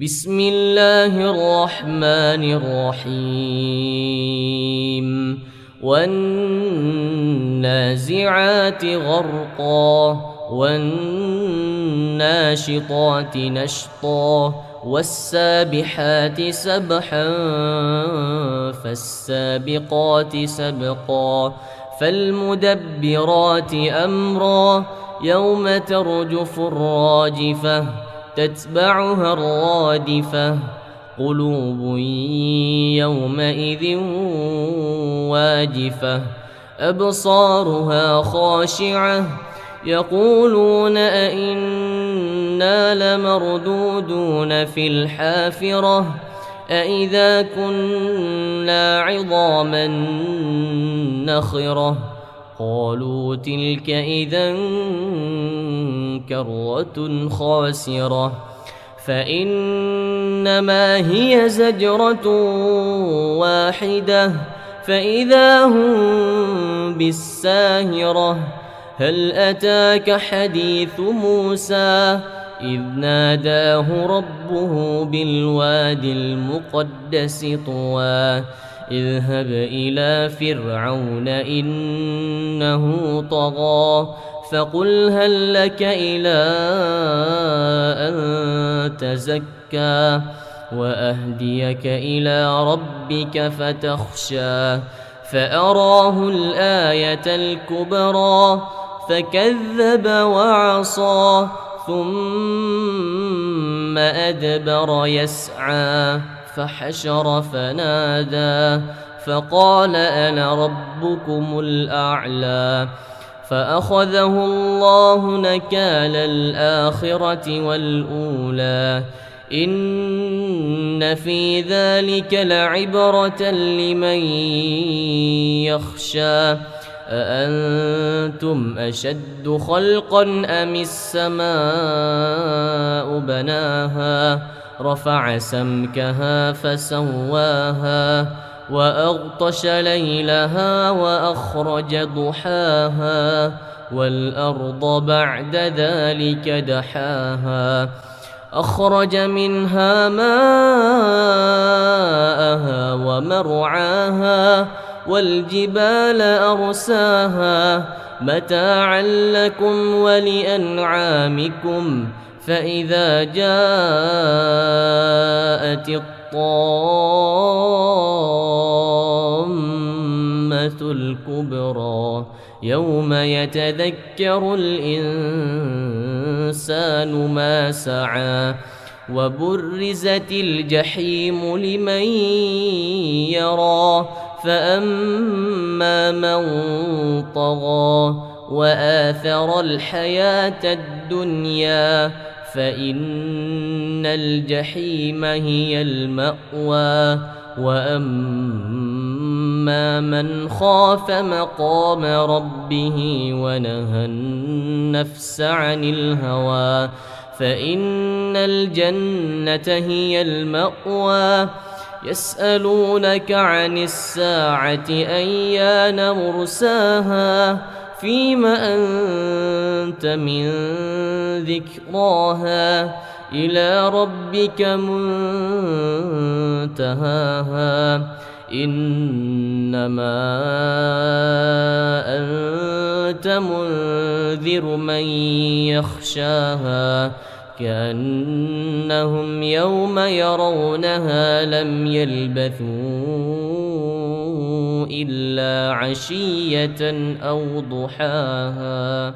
بسم الله الرحمن الرحيم والنازعات غرقا والناشطات نشطا والسابحات سبحا فالسابقات سبقا فالمدبرات أمرا يوم ترجف الراجفة تتبعها الرادفة قلوب يومئذ واجفة أبصارها خاشعة يقولون أئنا لمردودون في الحافرة أئذا كنا عظاما نخرة قالوا تلك إذا كرة خاسرة فإنما هي زجرة واحدة فإذا هم بالساهرة هل أتاك حديث موسى إذ ناداه ربه بالوادي المقدس طوى اذهب إلى فرعون إنه طغى فقل هل لك إلى أن تزكى وأهديك إلى ربك فتخشى فأراه الآية الكبرى فكذب وعصى ثم أدبر يسعى فحشر فنادى فقال أنا ربكم الأعلى فأخذه الله نكال الآخرة والأولى إن في ذلك لعبرة لمن يخشى أأنتم أشد خلقا أم السماء بناها رفع سمكها فسواها وأغطش ليلها وأخرج ضحاها والأرض بعد ذلك دحاها أخرج منها ماءها ومرعاها والجبال أرساها متاعا لكم ولأنعامكم فإذا جاءت الطامة الكبرى يوم يتذكر الإنسان ما سعى وبرزت الجحيم لمن يرى فأما من طغى وآثر الحياة الدنيا فإن الجحيم هي المأوى وأما من خاف مقام ربه ونهى النفس عن الهوى فإن الجنة هي المأوى يسألونك عن الساعة أيان مرساها فيم أنت من ذكراها إلى ربك منتهاها إنما أنت منذر من يخشاها كأنهم يوم يرونها لم يلبثوا إلا عشية أو ضحاها.